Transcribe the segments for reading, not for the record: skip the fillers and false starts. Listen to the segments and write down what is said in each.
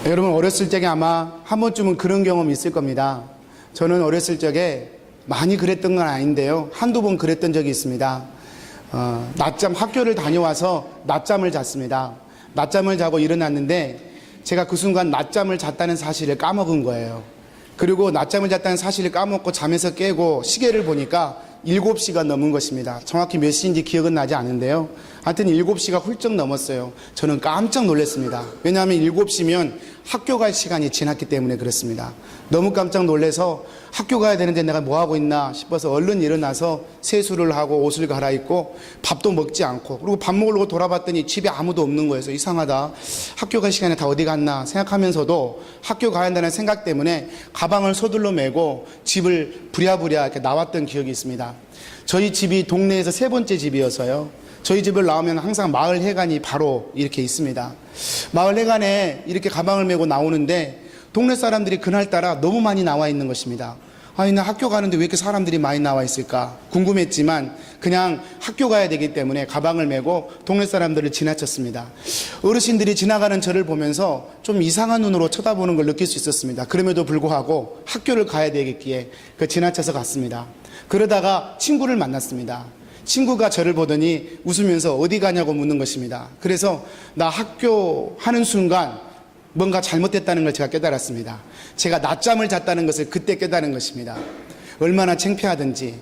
여러분 어렸을 적에 아마 한 번쯤은 그런 경험이 있을 겁니다. 저는 어렸을 적에 많이 그랬던 건 아닌데요, 한두 번 그랬던 적이 있습니다. 낮잠, 학교를 다녀와서 낮잠을 잤습니다. 낮잠을 자고 일어났는데 제가 그 순간 낮잠을 잤다는 사실을 까먹은 거예요. 그리고 낮잠을 잤다는 사실을 까먹고 잠에서 깨고 시계를 보니까 7시가 넘은 것입니다. 정확히 몇 시인지 기억은 나지 않은데요, 하여튼 7시가 훌쩍 넘었어요. 저는 깜짝 놀랐습니다. 왜냐하면 7시면 학교 갈 시간이 지났기 때문에 그렇습니다. 너무 깜짝 놀라서 학교 가야 되는데 내가 뭐하고 있나 싶어서 얼른 일어나서 세수를 하고 옷을 갈아입고 밥도 먹지 않고, 그리고 밥 먹으려고 돌아봤더니 집에 아무도 없는 거예요. 이상하다, 학교 갈 시간에 다 어디 갔나 생각하면서도 학교 가야 한다는 생각 때문에 가방을 서둘러 메고 집을 부랴부랴 이렇게 나왔던 기억이 있습니다. 저희 집이 동네에서 3번째 집이어서요, 저희 집을 나오면 항상 마을 회관이 바로 이렇게 있습니다. 마을 회관에 이렇게 가방을 메고 나오는데 동네 사람들이 그날따라 너무 많이 나와 있는 것입니다. 아니, 나 학교 가는데 왜 이렇게 사람들이 많이 나와 있을까 궁금했지만 그냥 학교 가야 되기 때문에 가방을 메고 동네 사람들을 지나쳤습니다. 어르신들이 지나가는 저를 보면서 좀 이상한 눈으로 쳐다보는 걸 느낄 수 있었습니다. 그럼에도 불구하고 학교를 가야 되겠기에 지나쳐서 갔습니다. 그러다가 친구를 만났습니다. 친구가 저를 보더니 웃으면서 어디 가냐고 묻는 것입니다. 그래서 나 학교 하는 순간 뭔가 잘못됐다는 걸 제가 깨달았습니다. 제가 낮잠을 잤다는 것을 그때 깨달은 것입니다. 얼마나 창피하든지.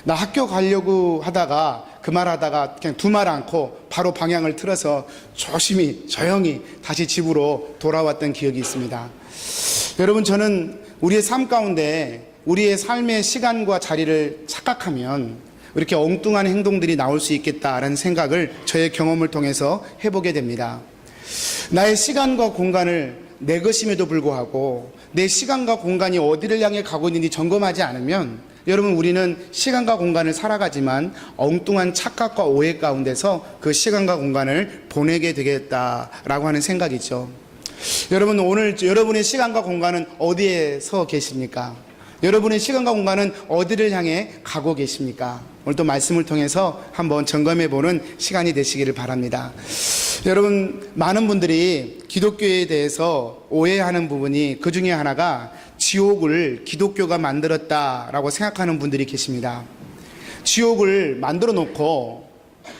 나 학교 가려고 하다가 그 말 하다가 그냥 두말 않고 바로 방향을 틀어서 조용히 다시 집으로 돌아왔던 기억이 있습니다. 여러분, 저는 우리의 삶 가운데 우리의 삶의 시간과 자리를 착각하면 이렇게 엉뚱한 행동들이 나올 수 있겠다라는 생각을 저의 경험을 통해서 해보게 됩니다. 나의 시간과 공간을 내 것임에도 불구하고 내 시간과 공간이 어디를 향해 가고 있는지 점검하지 않으면 여러분, 우리는 시간과 공간을 살아가지만 엉뚱한 착각과 오해 가운데서 그 시간과 공간을 보내게 되겠다라고 하는 생각이죠. 여러분, 오늘 여러분의 시간과 공간은 어디에 서 계십니까? 여러분의 시간과 공간은 어디를 향해 가고 계십니까? 오늘 또 말씀을 통해서 한번 점검해보는 시간이 되시기를 바랍니다. 여러분, 많은 분들이 기독교에 대해서 오해하는 부분이 그 중에 하나가 지옥을 기독교가 만들었다라고 생각하는 분들이 계십니다. 지옥을 만들어 놓고,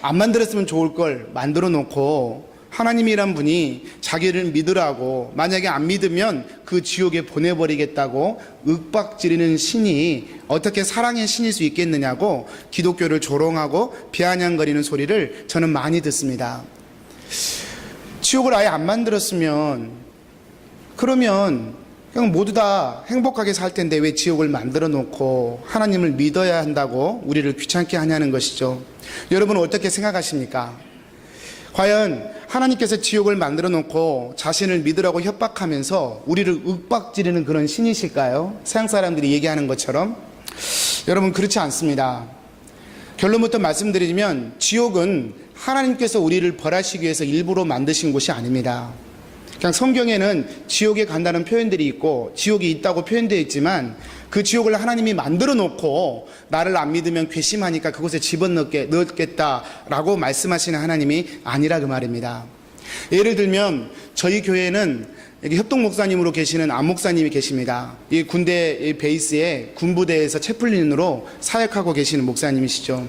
안 만들었으면 좋을 걸 만들어 놓고 하나님이란 분이 자기를 믿으라고, 만약에 안 믿으면 그 지옥에 보내버리겠다고 윽박지르는 신이 어떻게 사랑의 신일 수 있겠느냐고 기독교를 조롱하고 비아냥거리는 소리를 저는 많이 듣습니다. 지옥을 아예 안 만들었으면 그러면 그냥 모두 다 행복하게 살 텐데 왜 지옥을 만들어 놓고 하나님을 믿어야 한다고 우리를 귀찮게 하냐는 것이죠. 여러분은 어떻게 생각하십니까? 과연 하나님께서 지옥을 만들어 놓고 자신을 믿으라고 협박하면서 우리를 윽박지르는 그런 신이실까요? 서양 사람들이 얘기하는 것처럼? 여러분, 그렇지 않습니다. 결론부터 말씀드리면 지옥은 하나님께서 우리를 벌하시기 위해서 일부러 만드신 곳이 아닙니다. 그냥 성경에는 지옥에 간다는 표현들이 있고 지옥이 있다고 표현되어 있지만 그 지옥을 하나님이 만들어 놓고 나를 안 믿으면 괘씸하니까 그곳에 집어넣겠다라고 말씀하시는 하나님이 아니라 그 말입니다. 예를 들면 저희 교회는 여기 협동 목사님으로 계시는 안 목사님이 계십니다. 이 군대 베이스에 군부대에서 채플린으로 사역하고 계시는 목사님이시죠.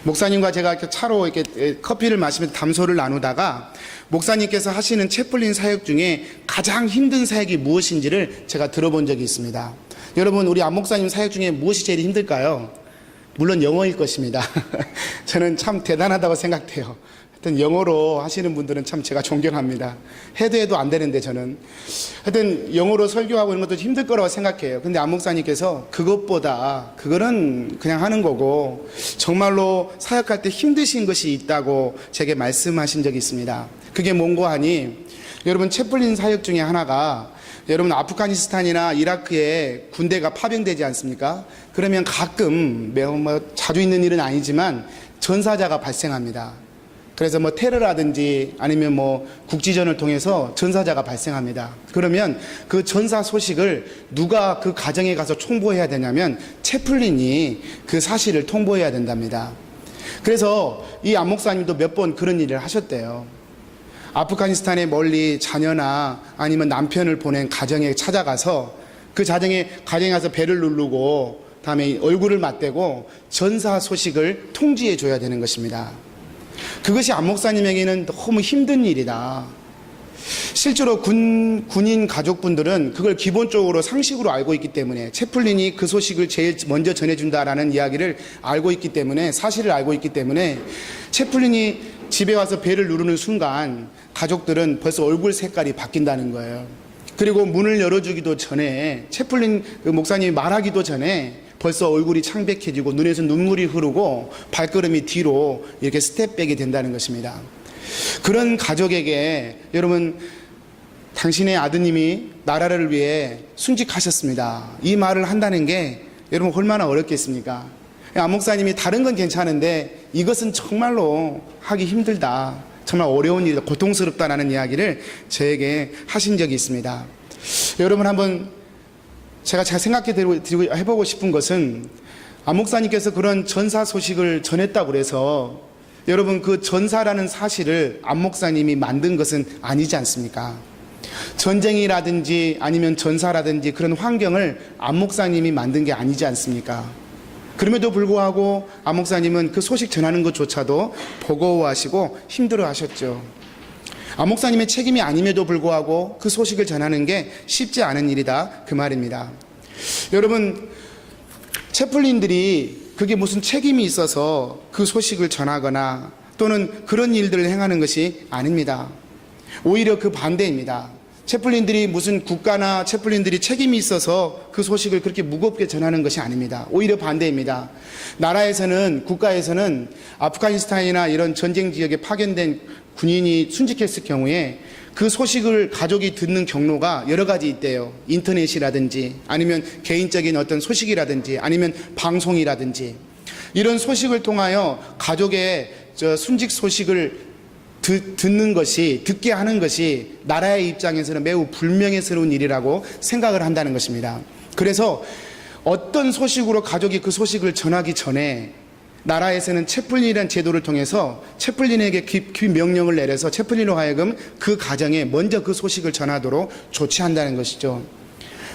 목사님과 제가 이렇게 차로 이렇게 커피를 마시면서 담소를 나누다가 목사님께서 하시는 채플린 사역 중에 가장 힘든 사역이 무엇인지를 제가 들어본 적이 있습니다. 여러분, 우리 안 목사님 사역 중에 무엇이 제일 힘들까요? 물론 영어일 것입니다. 저는 참 대단하다고 생각해요. 하여튼 영어로 하시는 분들은 참 제가 존경합니다. 해도 안 되는데 저는 하여튼 영어로 설교하고 이런 것도 힘들 거라고 생각해요. 근데 안 목사님께서 그것보다 그거는 그냥 하는 거고 정말로 사역할 때 힘드신 것이 있다고 제게 말씀하신 적이 있습니다. 그게 뭔고 하니, 여러분, 채플린 사역 중에 하나가, 여러분, 아프가니스탄이나 이라크에 군대가 파병되지 않습니까? 그러면 가끔 자주 있는 일은 아니지만 전사자가 발생합니다. 그래서 테러라든지 아니면 국지전을 통해서 전사자가 발생합니다. 그러면 그 전사 소식을 누가 그 가정에 가서 통보해야 되냐면 채플린이 그 사실을 통보해야 된답니다. 그래서 이 안 목사님도 몇 번 그런 일을 하셨대요. 아프가니스탄에 멀리 자녀나 아니면 남편을 보낸 가정에 찾아가서 그 가정에 가서 배를 누르고 다음에 얼굴을 맞대고 전사 소식을 통지해 줘야 되는 것입니다. 그것이 안 목사님에게는 너무 힘든 일이다. 실제로 군인 가족분들은 그걸 기본적으로 상식으로 알고 있기 때문에 채플린이 그 소식을 제일 먼저 전해준다라는 이야기를 알고 있기 때문에, 사실을 알고 있기 때문에 채플린이 집에 와서 배를 누르는 순간 가족들은 벌써 얼굴 색깔이 바뀐다는 거예요. 그리고 문을 열어주기도 전에, 채플린 목사님이 말하기도 전에 벌써 얼굴이 창백해지고 눈에서 눈물이 흐르고 발걸음이 뒤로 이렇게 스텝백이 된다는 것입니다. 그런 가족에게 여러분, 당신의 아드님이 나라를 위해 순직하셨습니다, 이 말을 한다는 게 여러분 얼마나 어렵겠습니까? 안 목사님이 다른 건 괜찮은데 이것은 정말로 하기 힘들다, 정말 어려운 일이다, 고통스럽다라는 이야기를 저에게 하신 적이 있습니다. 여러분, 한번 제가 잘 해보고 싶은 것은, 안 목사님께서 그런 전사 소식을 전했다고 해서 여러분, 그 전사라는 사실을 안 목사님이 만든 것은 아니지 않습니까? 전쟁이라든지 아니면 전사라든지 그런 환경을 안 목사님이 만든 게 아니지 않습니까? 그럼에도 불구하고 안 목사님은 그 소식 전하는 것조차도 버거워하시고 힘들어 하셨죠. 안 목사님의 책임이 아님에도 불구하고 그 소식을 전하는 게 쉽지 않은 일이다, 그 말입니다. 여러분, 채플린들이 그게 무슨 책임이 있어서 그 소식을 전하거나 또는 그런 일들을 행하는 것이 아닙니다. 오히려 그 반대입니다. 채플린들이 무슨 국가나 채플린들이 책임이 있어서 그 소식을 그렇게 무겁게 전하는 것이 아닙니다. 오히려 반대입니다. 나라에서는, 국가에서는 아프가니스탄이나 이런 전쟁 지역에 파견된 군인이 순직했을 경우에 그 소식을 가족이 듣는 경로가 여러 가지 있대요. 인터넷이라든지 아니면 개인적인 어떤 소식이라든지 아니면 방송이라든지, 이런 소식을 통하여 가족의 순직 소식을 듣게 하는 것이 나라의 입장에서는 매우 불명예스러운 일이라고 생각을 한다는 것입니다. 그래서 어떤 소식으로 가족이 그 소식을 전하기 전에 나라에서는 채플린이라는 제도를 통해서 채플린에게 그 명령을 내려서 채플린으로 하여금 그 가정에 먼저 그 소식을 전하도록 조치한다는 것이죠.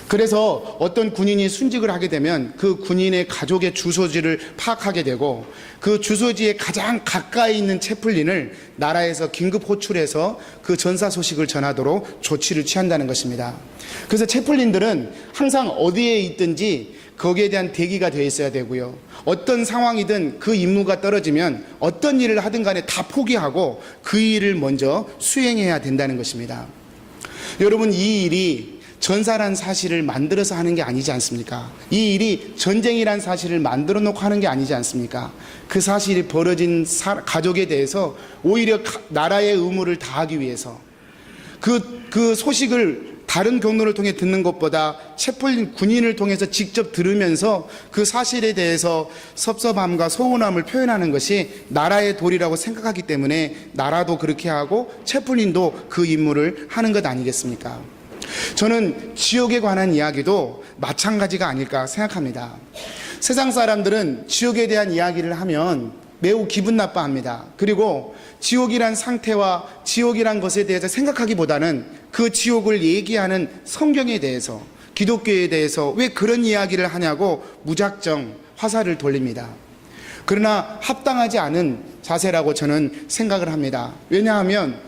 그래서 어떤 군인이 순직을 하게 되면 그 군인의 가족의 주소지를 파악하게 되고 그 주소지에 가장 가까이 있는 채플린을 나라에서 긴급 호출해서 그 전사 소식을 전하도록 조치를 취한다는 것입니다. 그래서 채플린들은 항상 어디에 있든지 거기에 대한 대기가 되어 있어야 되고요. 어떤 상황이든 그 임무가 떨어지면 어떤 일을 하든 간에 다 포기하고 그 일을 먼저 수행해야 된다는 것입니다. 여러분, 이 일이 전사란 사실을 만들어서 하는 게 아니지 않습니까? 이 일이 전쟁이란 사실을 만들어 놓고 하는 게 아니지 않습니까? 그 사실이 벌어진 가족에 대해서 오히려 나라의 의무를 다하기 위해서 그 소식을 다른 경로를 통해 듣는 것보다 채플린 군인을 통해서 직접 들으면서 그 사실에 대해서 섭섭함과 서운함을 표현하는 것이 나라의 도리라고 생각하기 때문에 나라도 그렇게 하고 채플린도 그 임무를 하는 것 아니겠습니까? 저는 지옥에 관한 이야기도 마찬가지가 아닐까 생각합니다. 세상 사람들은 지옥에 대한 이야기를 하면 매우 기분 나빠합니다. 그리고 지옥이란 상태와 지옥이란 것에 대해서 생각하기보다는 그 지옥을 얘기하는 성경에 대해서, 기독교에 대해서 왜 그런 이야기를 하냐고 무작정 화살을 돌립니다. 그러나 합당하지 않은 자세라고 저는 생각을 합니다. 왜냐하면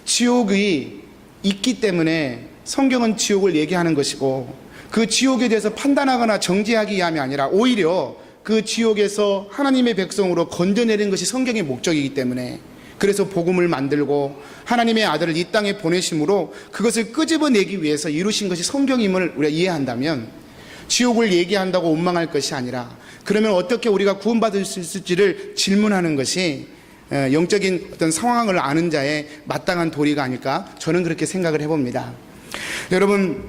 지옥이 있기 때문에 성경은 지옥을 얘기하는 것이고, 그 지옥에 대해서 판단하거나 정죄하기 위함이 아니라 오히려 그 지옥에서 하나님의 백성으로 건져내는 것이 성경의 목적이기 때문에, 그래서 복음을 만들고 하나님의 아들을 이 땅에 보내심으로 그것을 끄집어내기 위해서 이루신 것이 성경임을 우리가 이해한다면, 지옥을 얘기한다고 원망할 것이 아니라 그러면 어떻게 우리가 구원받을 수 있을지를 질문하는 것이 영적인 어떤 상황을 아는 자의 마땅한 도리가 아닐까, 저는 그렇게 생각을 해봅니다. 여러분,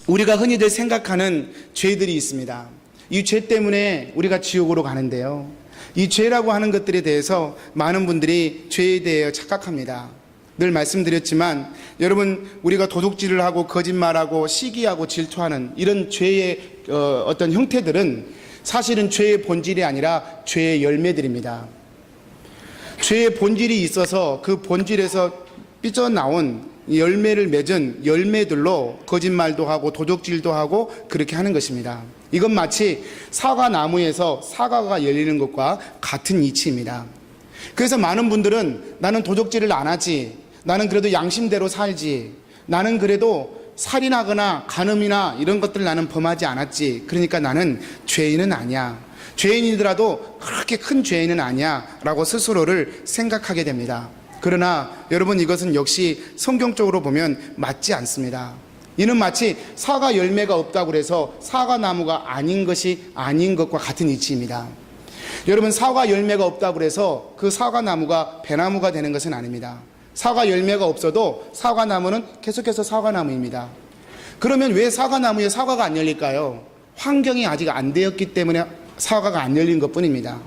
우리가 흔히들 생각하는 죄들이 있습니다. 이 죄 때문에 우리가 지옥으로 가는데요, 이 죄라고 하는 것들에 대해서 많은 분들이 죄에 대해 착각합니다. 늘 말씀드렸지만 여러분, 우리가 도둑질을 하고 거짓말하고 시기하고 질투하는 이런 죄의 어떤 형태들은 사실은 죄의 본질이 아니라 죄의 열매들입니다. 죄의 본질이 있어서 그 본질에서 삐져나온 열매를 맺은 열매들로 거짓말도 하고 도적질도 하고 그렇게 하는 것입니다. 이건 마치 사과나무에서 사과가 열리는 것과 같은 이치입니다. 그래서 많은 분들은 나는 도적질을 안 하지, 나는 그래도 양심대로 살지, 나는 그래도 살인하거나 간음이나 이런 것들 나는 범하지 않았지, 그러니까 나는 죄인은 아니야, 죄인이더라도 그렇게 큰 죄인은 아니야 라고 스스로를 생각하게 됩니다. 그러나 여러분, 이것은 역시 성경적으로 보면 맞지 않습니다. 이는 마치 사과 열매가 없다고 해서 사과나무가 아닌 것이 아닌 것과 같은 이치입니다. 여러분, 사과 열매가 없다고 해서 그 사과나무가 배나무가 되는 것은 아닙니다. 사과 열매가 없어도 사과나무는 계속해서 사과나무입니다. 그러면 왜 사과나무에 사과가 안 열릴까요? 환경이 아직 안 되었기 때문에 사과가 안 열린 것뿐입니다.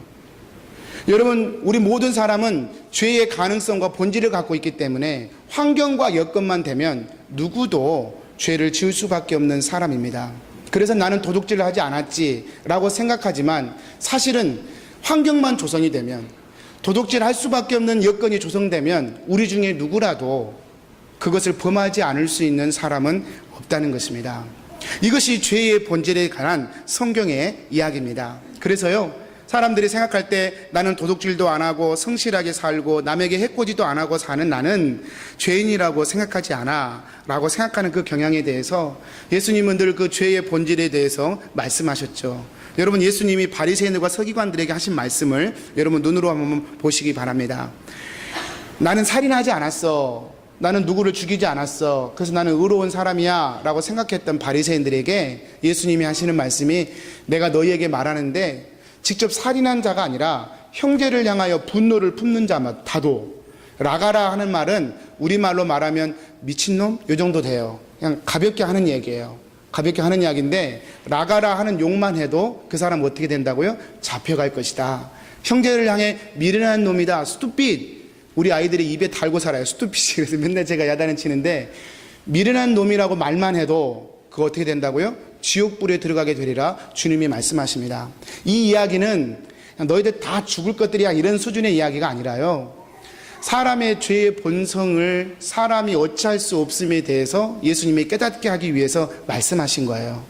여러분, 우리 모든 사람은 죄의 가능성과 본질을 갖고 있기 때문에 환경과 여건만 되면 누구도 죄를 지을 수밖에 없는 사람입니다. 그래서 나는 도둑질을 하지 않았지라고 생각하지만 사실은 환경만 조성이 되면, 도둑질 할 수밖에 없는 여건이 조성되면 우리 중에 누구라도 그것을 범하지 않을 수 있는 사람은 없다는 것입니다. 이것이 죄의 본질에 관한 성경의 이야기입니다. 그래서요, 사람들이 생각할 때 나는 도둑질도 안 하고 성실하게 살고 남에게 해코지도 안 하고 사는 나는 죄인이라고 생각하지 않아 라고 생각하는 그 경향에 대해서 예수님은 늘 그 죄의 본질에 대해서 말씀하셨죠. 여러분, 예수님이 바리새인들과 서기관들에게 하신 말씀을 여러분 눈으로 한번 보시기 바랍니다. 나는 살인하지 않았어, 나는 누구를 죽이지 않았어, 그래서 나는 의로운 사람이야 라고 생각했던 바리새인들에게 예수님이 하시는 말씀이, 내가 너희에게 말하는데 직접 살인한 자가 아니라 형제를 향하여 분노를 품는 자만 다도, 라가라 하는 말은 우리말로 말하면 미친놈? 요 정도 돼요. 그냥 가볍게 하는 얘기예요. 가볍게 하는 이야기인데, 라가라 하는 욕만 해도 그 사람 어떻게 된다고요? 잡혀갈 것이다. 형제를 향해 미련한 놈이다, 스투핏. 우리 아이들이 입에 달고 살아요, 스투핏이. 그래서 맨날 제가 야단을 치는데, 미련한 놈이라고 말만 해도 그거 어떻게 된다고요? 지옥불에 들어가게 되리라 주님이 말씀하십니다. 이 이야기는 너희들 다 죽을 것들이야 이런 수준의 이야기가 아니라요, 사람의 죄의 본성을 사람이 어찌할 수 없음에 대해서 예수님이 깨닫게 하기 위해서 말씀하신 거예요.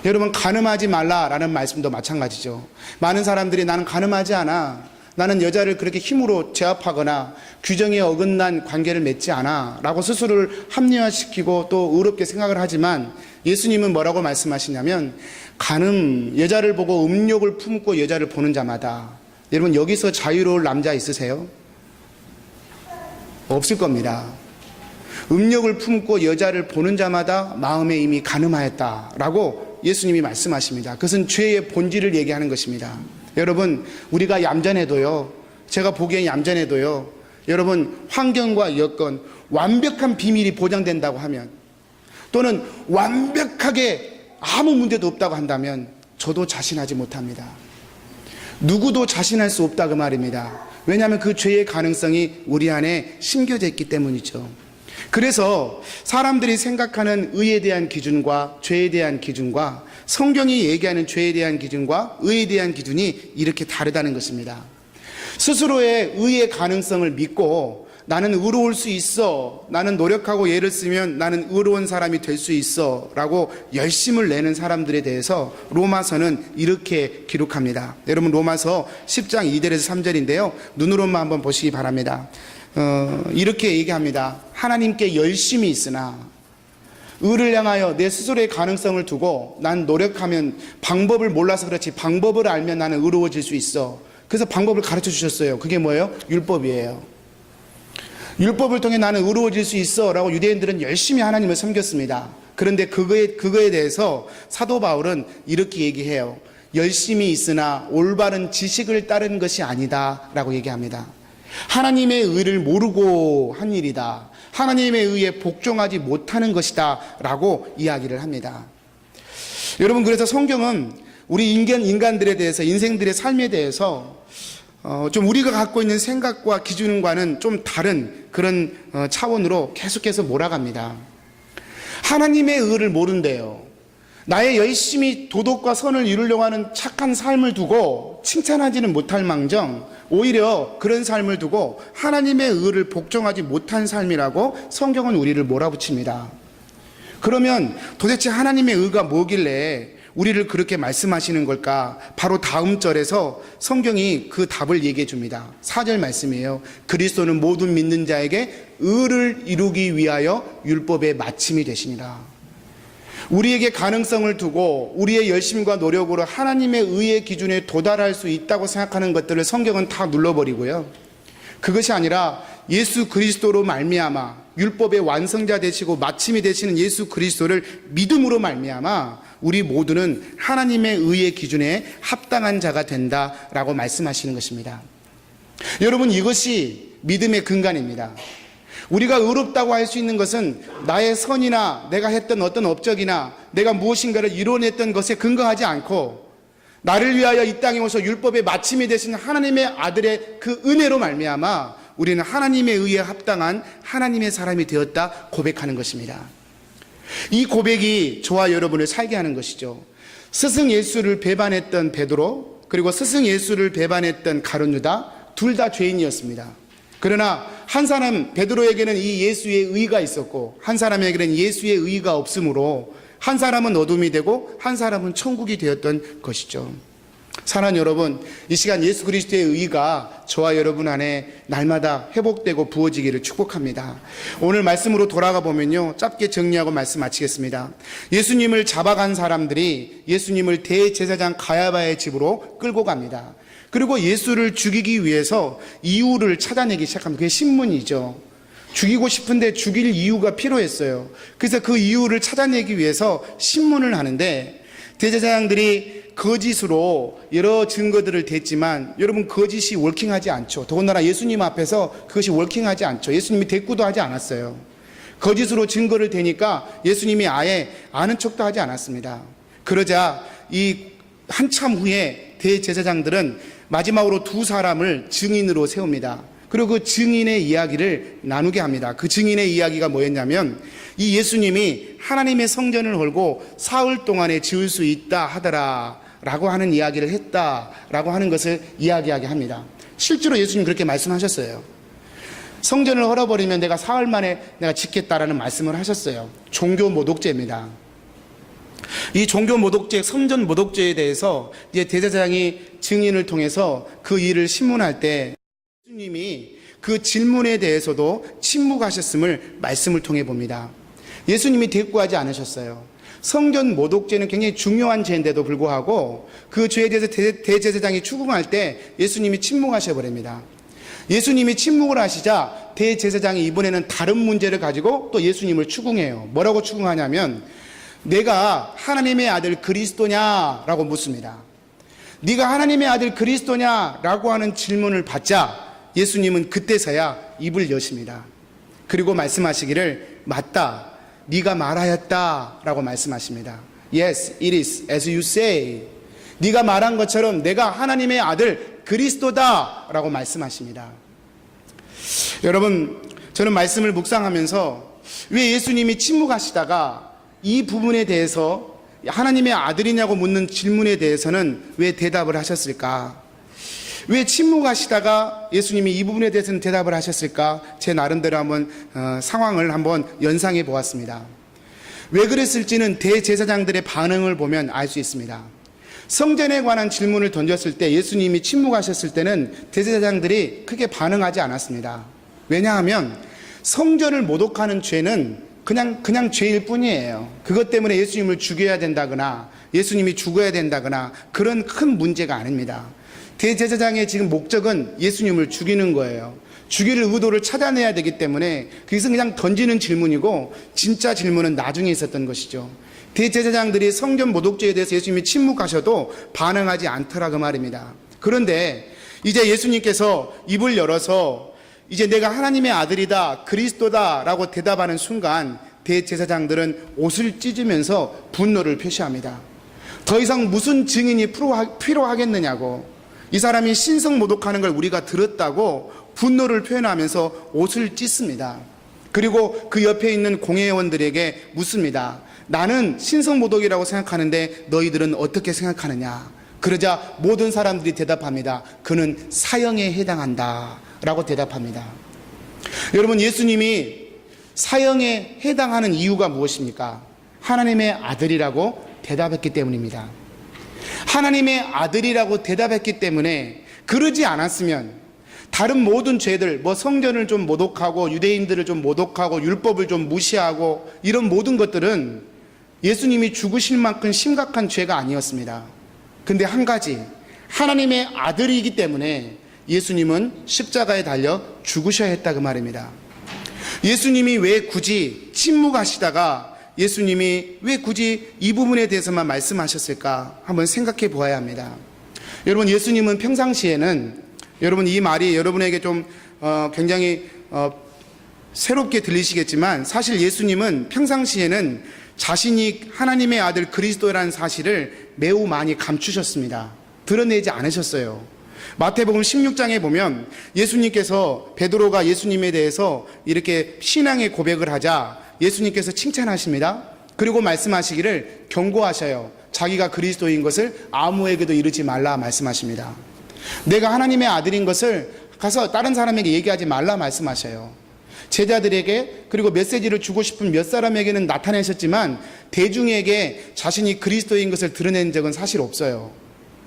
여러분, 간음하지 말라라는 말씀도 마찬가지죠. 많은 사람들이 나는 간음하지 않아, 나는 여자를 그렇게 힘으로 제압하거나 규정에 어긋난 관계를 맺지 않아 라고 스스로를 합리화시키고 또 의롭게 생각을 하지만, 예수님은 뭐라고 말씀하시냐면, 간음, 여자를 보고 음욕을 품고 여자를 보는 자마다, 여러분 여기서 자유로울 남자 있으세요? 없을 겁니다. 음욕을 품고 여자를 보는 자마다 마음에 이미 간음하였다라고 예수님이 말씀하십니다. 그것은 죄의 본질을 얘기하는 것입니다. 여러분, 우리가 얌전해도요, 제가 보기엔 얌전해도요, 여러분 환경과 여건, 완벽한 비밀이 보장된다고 하면, 또는 완벽하게 아무 문제도 없다고 한다면 저도 자신하지 못합니다. 누구도 자신할 수 없다 그 말입니다. 왜냐하면 그 죄의 가능성이 우리 안에 심겨져 있기 때문이죠. 그래서 사람들이 생각하는 의에 대한 기준과 죄에 대한 기준과 성경이 얘기하는 죄에 대한 기준과 의에 대한 기준이 이렇게 다르다는 것입니다. 스스로의 의의 가능성을 믿고 나는 의로울 수 있어, 나는 노력하고 예를 쓰면 나는 의로운 사람이 될 수 있어 라고 열심을 내는 사람들에 대해서 로마서는 이렇게 기록합니다. 여러분, 로마서 10장 2절에서 3절인데요 눈으로만 한번 보시기 바랍니다. 이렇게 얘기합니다. 하나님께 열심이 있으나, 의를 향하여 내 스스로의 가능성을 두고 난 노력하면, 방법을 몰라서 그렇지 방법을 알면 나는 의로워질 수 있어. 그래서 방법을 가르쳐 주셨어요. 그게 뭐예요? 율법이에요. 율법을 통해 나는 의로워질 수 있어 라고 유대인들은 열심히 하나님을 섬겼습니다. 그런데 그거에 대해서 사도 바울은 이렇게 얘기해요. 열심이 있으나 올바른 지식을 따른 것이 아니다 라고 얘기합니다. 하나님의 의를 모르고 한 일이다, 하나님의 의에 복종하지 못하는 것이다 라고 이야기를 합니다. 여러분, 그래서 성경은 우리 인간들에 대해서, 인생들의 삶에 대해서 좀 우리가 갖고 있는 생각과 기준과는 좀 다른 그런 차원으로 계속해서 몰아갑니다. 하나님의 의를 모른대요. 나의 열심히 도덕과 선을 이루려고 하는 착한 삶을 두고 칭찬하지는 못할 망정 오히려 그런 삶을 두고 하나님의 의를 복종하지 못한 삶이라고 성경은 우리를 몰아붙입니다. 그러면 도대체 하나님의 의가 뭐길래 우리를 그렇게 말씀하시는 걸까? 바로 다음 절에서 성경이 그 답을 얘기해 줍니다. 4절 말씀이에요. 그리스도는 모든 믿는 자에게 의를 이루기 위하여 율법의 마침이 되시니라. 우리에게 가능성을 두고 우리의 열심과 노력으로 하나님의 의의 기준에 도달할 수 있다고 생각하는 것들을 성경은 다 눌러버리고요. 그것이 아니라 예수 그리스도로 말미암아 율법의 완성자 되시고 마침이 되시는 예수 그리스도를 믿음으로 말미암아 우리 모두는 하나님의 의의 기준에 합당한 자가 된다라고 말씀하시는 것입니다. 여러분, 이것이 믿음의 근간입니다. 우리가 의롭다고 할 수 있는 것은 나의 선이나 내가 했던 어떤 업적이나 내가 무엇인가를 이뤄냈던 것에 근거하지 않고 나를 위하여 이 땅에 오셔 율법의 마침이 되신 하나님의 아들의 그 은혜로 말미암아 우리는 하나님의 의에 합당한 하나님의 사람이 되었다 고백하는 것입니다. 이 고백이 저와 여러분을 살게 하는 것이죠. 스승 예수를 배반했던 베드로, 그리고 스승 예수를 배반했던 가룟 유다, 둘 다 죄인이었습니다. 그러나 한 사람, 베드로에게는 이 예수의 의가 있었고 한 사람에게는 예수의 의가 없으므로 한 사람은 어둠이 되고 한 사람은 천국이 되었던 것이죠. 사랑하는 여러분, 이 시간 예수 그리스도의 의가 저와 여러분 안에 날마다 회복되고 부어지기를 축복합니다. 오늘 말씀으로 돌아가 보면요, 짧게 정리하고 말씀 마치겠습니다. 예수님을 잡아간 사람들이 예수님을 대제사장 가야바의 집으로 끌고 갑니다. 그리고 예수를 죽이기 위해서 이유를 찾아내기 시작합니다. 그게 신문이죠. 죽이고 싶은데 죽일 이유가 필요했어요. 그래서 그 이유를 찾아내기 위해서 신문을 하는데 대제사장들이 거짓으로 여러 증거들을 댔지만 여러분, 거짓이 워킹하지 않죠. 더군다나 예수님 앞에서 그것이 워킹하지 않죠. 예수님이 대꾸도 하지 않았어요. 거짓으로 증거를 대니까 예수님이 아예 아는 척도 하지 않았습니다. 그러자 이 한참 후에 대제사장들은 마지막으로 두 사람을 증인으로 세웁니다. 그리고 그 증인의 이야기를 나누게 합니다. 그 증인의 이야기가 뭐였냐면 이 예수님이 하나님의 성전을 헐고 사흘 동안에 지을 수 있다 하더라 라고 하는 이야기를 했다라고 하는 것을 이야기하게 합니다. 실제로 예수님 그렇게 말씀하셨어요. 성전을 헐어버리면 내가 사흘 만에 내가 짓겠다라는 말씀을 하셨어요. 종교 모독죄입니다. 이 종교 모독죄, 성전 모독죄에 대해서 이제 대제사장이 증인을 통해서 그 일을 신문할 때 예수님이 그 질문에 대해서도 침묵하셨음을 말씀을 통해 봅니다. 예수님이 대꾸하지 않으셨어요. 성전 모독죄는 굉장히 중요한 죄인데도 불구하고 그 죄에 대해서 대제사장이 추궁할 때 예수님이 침묵하셔 버립니다. 예수님이 침묵을 하시자 대제사장이 이번에는 다른 문제를 가지고 또 예수님을 추궁해요. 뭐라고 추궁하냐면 내가 하나님의 아들 그리스도냐라고 묻습니다. 네가 하나님의 아들 그리스도냐라고 하는 질문을 받자 예수님은 그때서야 입을 여십니다. 그리고 말씀하시기를 맞다, 네가 말하였다라고 말씀하십니다. Yes, it is as you say. 네가 말한 것처럼 내가 하나님의 아들 그리스도다라고 말씀하십니다. 여러분, 저는 말씀을 묵상하면서 왜 예수님이 침묵하시다가 이 부분에 대해서 하나님의 아들이냐고 묻는 질문에 대해서는 왜 대답을 하셨을까? 왜 침묵하시다가 예수님이 이 부분에 대해서는 대답을 하셨을까? 제 나름대로 한번 상황을 한번 연상해 보았습니다. 왜 그랬을지는 대제사장들의 반응을 보면 알 수 있습니다. 성전에 관한 질문을 던졌을 때 예수님이 침묵하셨을 때는 대제사장들이 크게 반응하지 않았습니다. 왜냐하면 성전을 모독하는 죄는 그냥 죄일 뿐이에요. 그것 때문에 예수님을 죽여야 된다거나 예수님이 죽어야 된다거나 그런 큰 문제가 아닙니다. 대제사장의 지금 목적은 예수님을 죽이는 거예요. 죽일 의도를 찾아내야 되기 때문에 그것은 그냥 던지는 질문이고 진짜 질문은 나중에 있었던 것이죠. 대제사장들이 성전 모독죄에 대해서 예수님이 침묵하셔도 반응하지 않더라 그 말입니다. 그런데 이제 예수님께서 입을 열어서 이제 내가 하나님의 아들이다, 그리스도다 라고 대답하는 순간 대제사장들은 옷을 찢으면서 분노를 표시합니다. 더 이상 무슨 증인이 필요하겠느냐고, 이 사람이 신성 모독하는 걸 우리가 들었다고 분노를 표현하면서 옷을 찢습니다. 그리고 그 옆에 있는 공회원들에게 묻습니다. 나는 신성 모독이라고 생각하는데 너희들은 어떻게 생각하느냐? 그러자 모든 사람들이 대답합니다. 그는 사형에 해당한다 라고 대답합니다. 여러분, 예수님이 사형에 해당하는 이유가 무엇입니까? 하나님의 아들이라고 대답했기 때문입니다. 하나님의 아들이라고 대답했기 때문에, 그러지 않았으면 다른 모든 죄들, 성전을 좀 모독하고 유대인들을 좀 모독하고 율법을 좀 무시하고 이런 모든 것들은 예수님이 죽으실 만큼 심각한 죄가 아니었습니다. 근데 한 가지, 하나님의 아들이기 때문에 예수님은 십자가에 달려 죽으셔야 했다, 그 말입니다. 예수님이 왜 굳이 침묵하시다가 예수님이 왜 굳이 이 부분에 대해서만 말씀하셨을까 한번 생각해 보아야 합니다. 여러분, 예수님은 평상시에는, 여러분 이 말이 여러분에게 좀 굉장히 새롭게 들리시겠지만, 사실 예수님은 평상시에는 자신이 하나님의 아들 그리스도라는 사실을 매우 많이 감추셨습니다. 드러내지 않으셨어요. 마태복음 16장에 보면 예수님께서, 베드로가 예수님에 대해서 이렇게 신앙의 고백을 하자 예수님께서 칭찬하십니다. 그리고 말씀하시기를 경고하셔요. 자기가 그리스도인 것을 아무에게도 이르지 말라 말씀하십니다. 내가 하나님의 아들인 것을 가서 다른 사람에게 얘기하지 말라 말씀하셔요. 제자들에게, 그리고 메시지를 주고 싶은 몇 사람에게는 나타내셨지만 대중에게 자신이 그리스도인 것을 드러낸 적은 사실 없어요.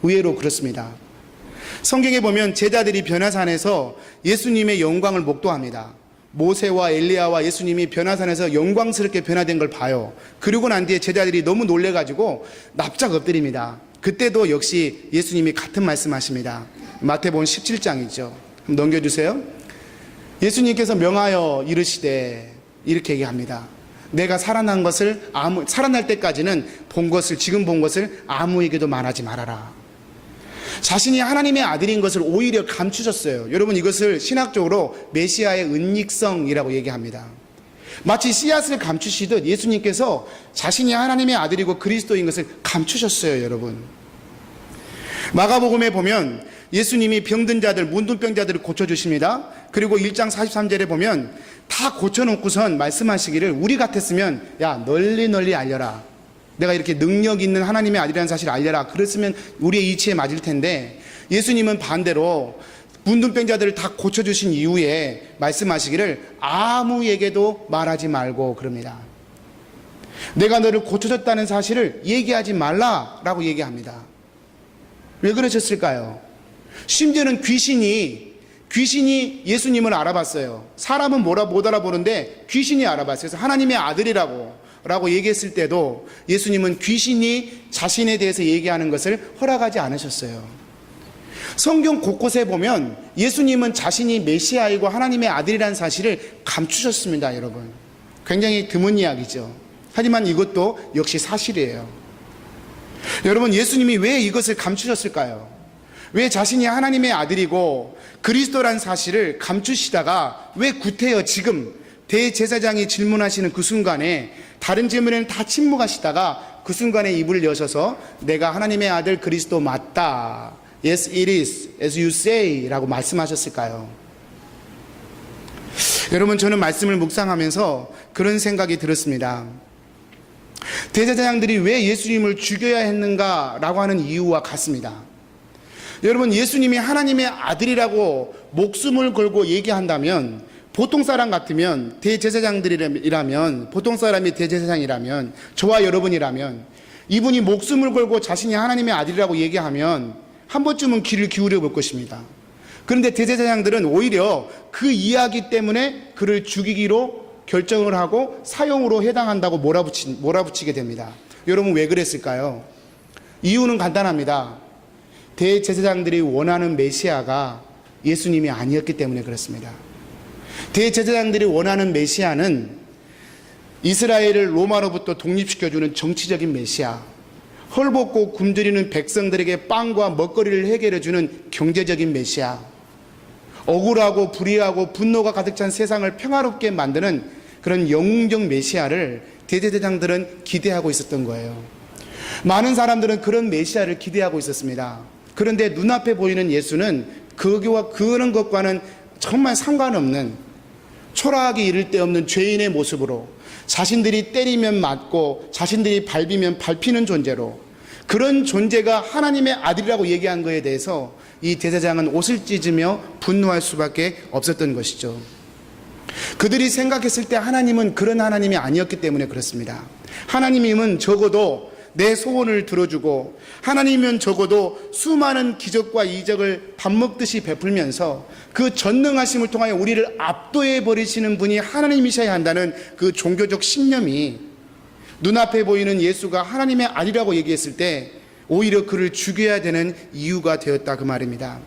의외로 그렇습니다. 성경에 보면 제자들이 변화산에서 예수님의 영광을 목도합니다. 모세와 엘리야와 예수님이 변화산에서 영광스럽게 변화된 걸 봐요. 그리고 난 뒤에 제자들이 너무 놀래가지고 납작 엎드립니다. 그때도 역시 예수님이 같은 말씀하십니다. 마태복음 17장이죠. 넘겨주세요. 예수님께서 명하여 이르시되, 이렇게 얘기합니다. 내가 살아날 때까지는 지금 본 것을 아무에게도 말하지 말아라. 자신이 하나님의 아들인 것을 오히려 감추셨어요. 여러분, 이것을 신학적으로 메시아의 은닉성이라고 얘기합니다. 마치 씨앗을 감추시듯 예수님께서 자신이 하나님의 아들이고 그리스도인 것을 감추셨어요, 여러분. 마가복음에 보면 예수님이 병든 자들, 문둥병자들을 고쳐주십니다. 그리고 1장 43절에 보면 다 고쳐놓고선 말씀하시기를, 우리 같았으면 야, 널리 알려라. 내가 이렇게 능력 있는 하나님의 아들이라는 사실을 알려라. 그랬으면 우리의 이치에 맞을 텐데, 예수님은 반대로 문둥병자들을 다 고쳐주신 이후에 말씀하시기를 아무에게도 말하지 말고 그럽니다. 내가 너를 고쳐줬다는 사실을 얘기하지 말라라고 얘기합니다. 왜 그러셨을까요? 심지어는 귀신이 예수님을 알아봤어요. 사람은 못 알아보는데 귀신이 알아봤어요. 그래서 하나님의 아들이라고 얘기했을 때도 예수님은 귀신이 자신에 대해서 얘기하는 것을 허락하지 않으셨어요. 성경 곳곳에 보면 예수님은 자신이 메시아이고 하나님의 아들이라는 사실을 감추셨습니다, 여러분. 굉장히 드문 이야기죠. 하지만 이것도 역시 사실이에요. 여러분, 예수님이 왜 이것을 감추셨을까요? 왜 자신이 하나님의 아들이고 그리스도란 사실을 감추시다가 왜 구태여 지금 대제사장이 질문하시는 그 순간에, 다른 질문에는 다 침묵하시다가 그 순간에 입을 여셔서 내가 하나님의 아들 그리스도 맞다, Yes it is as you say 라고 말씀하셨을까요? 여러분, 저는 말씀을 묵상하면서 그런 생각이 들었습니다. 대제사장들이 왜 예수님을 죽여야 했는가 라고 하는 이유와 같습니다. 여러분, 예수님이 하나님의 아들이라고 목숨을 걸고 얘기한다면, 보통 사람 같으면, 대제사장들이라면, 보통 사람이 대제사장이라면, 저와 여러분이라면, 이분이 목숨을 걸고 자신이 하나님의 아들이라고 얘기하면 한 번쯤은 귀를 기울여 볼 것입니다. 그런데 대제사장들은 오히려 그 이야기 때문에 그를 죽이기로 결정을 하고 사형으로 해당한다고 몰아붙이게 됩니다. 여러분, 왜 그랬을까요? 이유는 간단합니다. 대제사장들이 원하는 메시아가 예수님이 아니었기 때문에 그렇습니다. 대제사장들이 원하는 메시아는 이스라엘을 로마로부터 독립시켜주는 정치적인 메시아, 헐벗고 굶주리는 백성들에게 빵과 먹거리를 해결해주는 경제적인 메시아, 억울하고 불의하고 분노가 가득 찬 세상을 평화롭게 만드는 그런 영웅적 메시아를 대제사장들은 기대하고 있었던 거예요. 많은 사람들은 그런 메시아를 기대하고 있었습니다. 그런데 눈앞에 보이는 예수는 거기와 그런 것과는 정말 상관없는, 초라하게 이를 데 없는 죄인의 모습으로, 자신들이 때리면 맞고 자신들이 밟으면 밟히는 존재로, 그런 존재가 하나님의 아들이라고 얘기한 것에 대해서 이 대제사장은 옷을 찢으며 분노할 수밖에 없었던 것이죠. 그들이 생각했을 때 하나님은 그런 하나님이 아니었기 때문에 그렇습니다. 하나님이면 적어도 내 소원을 들어주고, 하나님이면 적어도 수많은 기적과 이적을 밥 먹듯이 베풀면서 그 전능하심을 통하여 우리를 압도해 버리시는 분이 하나님이셔야 한다는 그 종교적 신념이 눈앞에 보이는 예수가 하나님의 아들이라고 얘기했을 때 오히려 그를 죽여야 되는 이유가 되었다, 그 말입니다.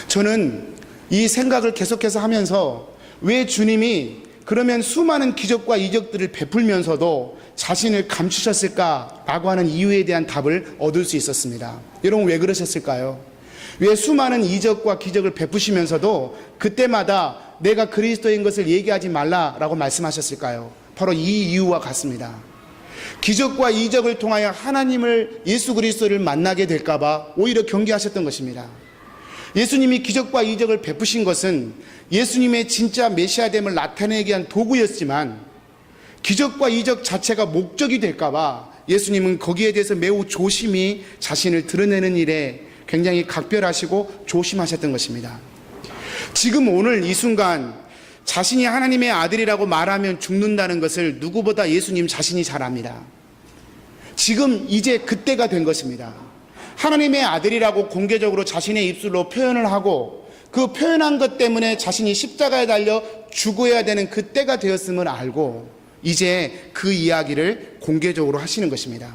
저는 이 생각을 계속해서 하면서 왜 주님이 그러면 수많은 기적과 이적들을 베풀면서도 자신을 감추셨을까라고 하는 이유에 대한 답을 얻을 수 있었습니다. 여러분, 왜 그러셨을까요? 왜 수많은 이적과 기적을 베푸시면서도 그때마다 내가 그리스도인 것을 얘기하지 말라라고 말씀하셨을까요? 바로 이 이유와 같습니다. 기적과 이적을 통하여 하나님을, 예수 그리스도를 만나게 될까봐 오히려 경계하셨던 것입니다. 예수님이 기적과 이적을 베푸신 것은 예수님의 진짜 메시아됨을 나타내기 위한 도구였지만, 기적과 이적 자체가 목적이 될까봐 예수님은 거기에 대해서 매우 조심히 자신을 드러내는 일에 굉장히 각별하시고 조심하셨던 것입니다. 지금 오늘 이 순간 자신이 하나님의 아들이라고 말하면 죽는다는 것을 누구보다 예수님 자신이 잘 압니다. 지금 이제 그때가 된 것입니다. 하나님의 아들이라고 공개적으로 자신의 입술로 표현을 하고, 그 표현한 것 때문에 자신이 십자가에 달려 죽어야 되는 그때가 되었음을 알고 이제 그 이야기를 공개적으로 하시는 것입니다.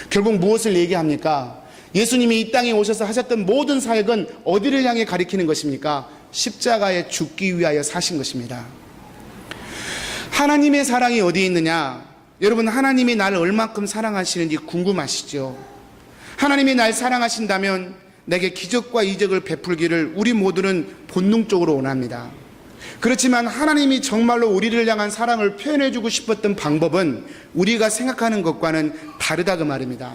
결국 무엇을 얘기합니까? 예수님이 이 땅에 오셔서 하셨던 모든 사역은 어디를 향해 가리키는 것입니까? 십자가에 죽기 위하여 사신 것입니다. 하나님의 사랑이 어디에 있느냐? 여러분, 하나님이 나를 얼만큼 사랑하시는지 궁금하시죠? 하나님이 날 사랑하신다면 내게 기적과 이적을 베풀기를 우리 모두는 본능적으로 원합니다. 그렇지만 하나님이 정말로 우리를 향한 사랑을 표현해주고 싶었던 방법은 우리가 생각하는 것과는 다르다, 그 말입니다.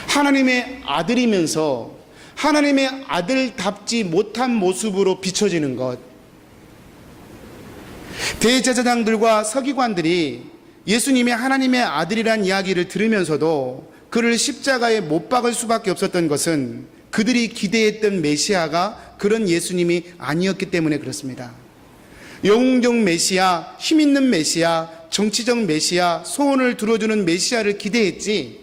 하나님의 아들이면서 하나님의 아들답지 못한 모습으로 비춰지는 것. 대제사장들과 서기관들이 예수님이 하나님의 아들이란 이야기를 들으면서도 그를 십자가에 못 박을 수밖에 없었던 것은 그들이 기대했던 메시아가 그런 예수님이 아니었기 때문에 그렇습니다. 영웅적 메시아, 힘있는 메시아, 정치적 메시아, 소원을 들어주는 메시아를 기대했지,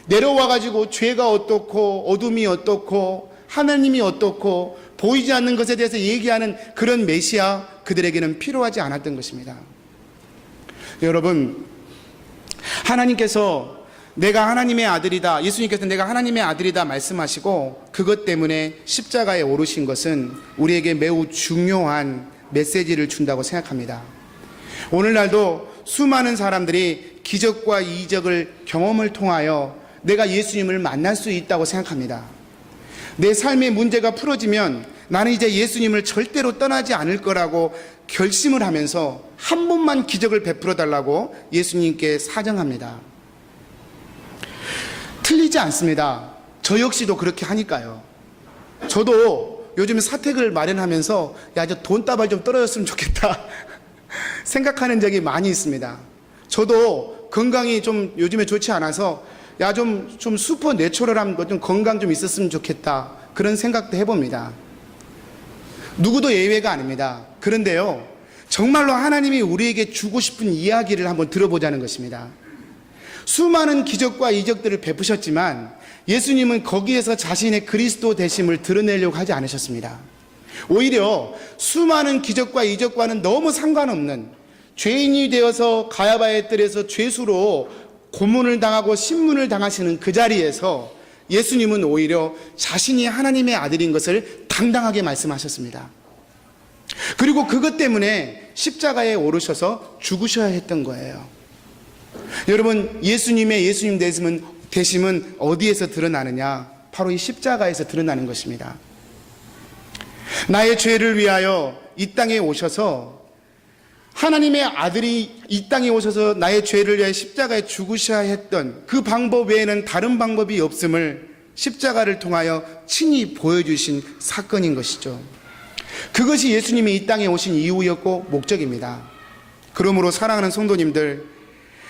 내려와가지고 죄가 어떻고 어둠이 어떻고 하나님이 어떻고 보이지 않는 것에 대해서 얘기하는 그런 메시아, 그들에게는 필요하지 않았던 것입니다. 여러분, 하나님께서 내가 하나님의 아들이다, 예수님께서 내가 하나님의 아들이다 말씀하시고 그것 때문에 십자가에 오르신 것은 우리에게 매우 중요한 메시지를 준다고 생각합니다. 오늘날도 수많은 사람들이 기적과 이적을 경험을 통하여 내가 예수님을 만날 수 있다고 생각합니다. 내 삶의 문제가 풀어지면 나는 이제 예수님을 절대로 떠나지 않을 거라고 결심을 하면서 한 번만 기적을 베풀어 달라고 예수님께 사정합니다. 틀리지 않습니다. 저 역시도 그렇게 하니까요. 저도 요즘 사택을 마련하면서 야, 저 돈다발 좀 떨어졌으면 좋겠다 생각하는 적이 많이 있습니다. 저도 건강이 좀 요즘에 좋지 않아서 야, 좀 슈퍼 내추럴한 것 좀 건강 좀 있었으면 좋겠다, 그런 생각도 해봅니다. 누구도 예외가 아닙니다. 그런데요, 정말로 하나님이 우리에게 주고 싶은 이야기를 한번 들어보자는 것입니다. 수많은 기적과 이적들을 베푸셨지만 예수님은 거기에서 자신의 그리스도 되심을 드러내려고 하지 않으셨습니다. 오히려 수많은 기적과 이적과는 너무 상관없는, 죄인이 되어서 가야바의 뜰에서 죄수로 고문을 당하고 신문을 당하시는 그 자리에서 예수님은 오히려 자신이 하나님의 아들인 것을 당당하게 말씀하셨습니다. 그리고 그것 때문에 십자가에 오르셔서 죽으셔야 했던 거예요. 여러분, 예수님의 예수님 되심은 어디에서 드러나느냐? 바로 이 십자가에서 드러나는 것입니다. 나의 죄를 위하여 이 땅에 오셔서, 하나님의 아들이 이 땅에 오셔서 나의 죄를 위하여 십자가에 죽으셔야 했던 그 방법 외에는 다른 방법이 없음을 십자가를 통하여 친히 보여주신 사건인 것이죠. 그것이 예수님이 이 땅에 오신 이유였고 목적입니다. 그러므로 사랑하는 성도님들,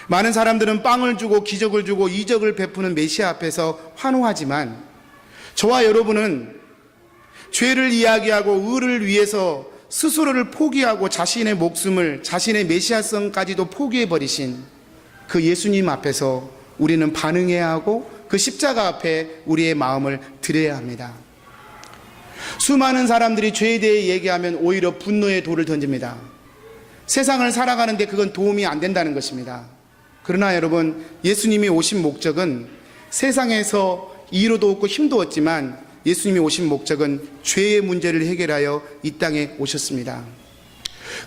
많은 사람들은 빵을 주고 기적을 주고 이적을 베푸는 메시아 앞에서 환호하지만 저와 여러분은 죄를 이야기하고 의를 위해서 스스로를 포기하고 자신의 목숨을, 자신의 메시아성까지도 포기해버리신 그 예수님 앞에서 우리는 반응해야 하고 그 십자가 앞에 우리의 마음을 드려야 합니다. 수많은 사람들이 죄에 대해 얘기하면 오히려 분노의 돌을 던집니다. 세상을 살아가는데 그건 도움이 안 된다는 것입니다. 그러나 여러분, 예수님이 오신 목적은 세상에서 이로도 없고 힘도 없지만 예수님이 오신 목적은 죄의 문제를 해결하여 이 땅에 오셨습니다.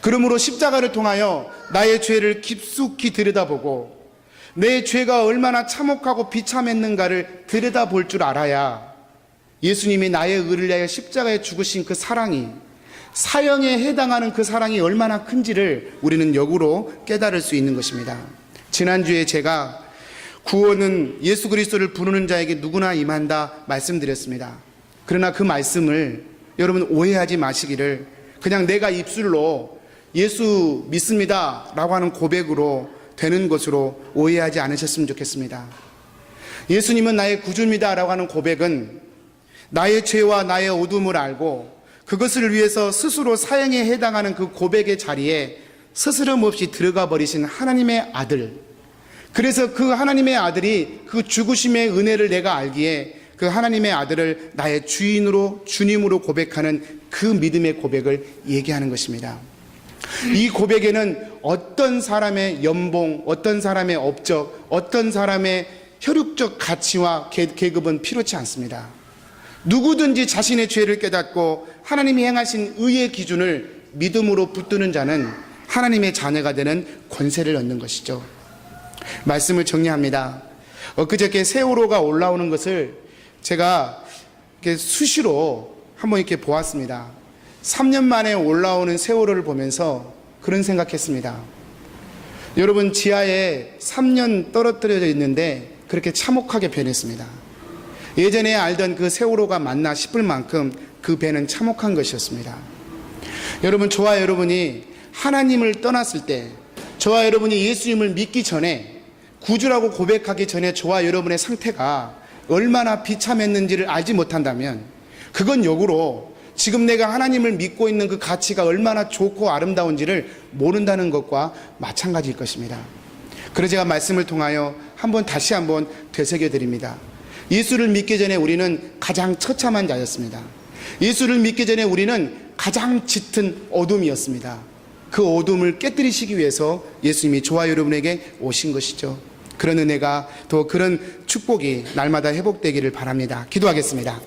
그러므로 십자가를 통하여 나의 죄를 깊숙이 들여다보고 내 죄가 얼마나 참혹하고 비참했는가를 들여다볼 줄 알아야 예수님이 나의 의를 위하여 십자가에 죽으신 그 사랑이, 사형에 해당하는 그 사랑이 얼마나 큰지를 우리는 역으로 깨달을 수 있는 것입니다. 지난주에 제가 구원은 예수 그리스도를 부르는 자에게 누구나 임한다 말씀드렸습니다. 그러나 그 말씀을 여러분 오해하지 마시기를 그냥 내가 입술로 예수 믿습니다 라고 하는 고백으로 되는 것으로 오해하지 않으셨으면 좋겠습니다. 예수님은 나의 구주입니다 라고 하는 고백은 나의 죄와 나의 어둠을 알고 그것을 위해서 스스로 사형에 해당하는 그 고백의 자리에 스스럼 없이 들어가 버리신 하나님의 아들, 그래서 그 하나님의 아들이 그 죽으심의 은혜를 내가 알기에 그 하나님의 아들을 나의 주인으로, 주님으로 고백하는 그 믿음의 고백을 얘기하는 것입니다. 이 고백에는 어떤 사람의 연봉, 어떤 사람의 업적, 어떤 사람의 혈육적 가치와 계급은 필요치 않습니다. 누구든지 자신의 죄를 깨닫고 하나님이 행하신 의의 기준을 믿음으로 붙드는 자는 하나님의 자녀가 되는 권세를 얻는 것이죠. 말씀을 정리합니다. 엊그저께 세월호가 올라오는 것을 제가 이렇게 수시로 한번 이렇게 보았습니다. 3년 만에 올라오는 세월호를 보면서 그런 생각했습니다. 여러분, 지하에 3년 떨어뜨려져 있는데 그렇게 참혹하게 변했습니다. 예전에 알던 그 세월호가 맞나 싶을 만큼 그 배는 참혹한 것이었습니다. 여러분, 저와 여러분이 하나님을 떠났을 때, 저와 여러분이 예수님을 믿기 전에, 구주라고 고백하기 전에 저와 여러분의 상태가 얼마나 비참했는지를 알지 못한다면 그건 역으로 지금 내가 하나님을 믿고 있는 그 가치가 얼마나 좋고 아름다운지를 모른다는 것과 마찬가지일 것입니다. 그래서 제가 말씀을 통하여 다시 한번 되새겨 드립니다. 예수를 믿기 전에 우리는 가장 처참한 자였습니다. 예수를 믿기 전에 우리는 가장 짙은 어둠이었습니다. 그 어둠을 깨뜨리시기 위해서 예수님이 저와 여러분에게 오신 것이죠. 그런 은혜가 또 그런 축복이 날마다 회복되기를 바랍니다. 기도하겠습니다.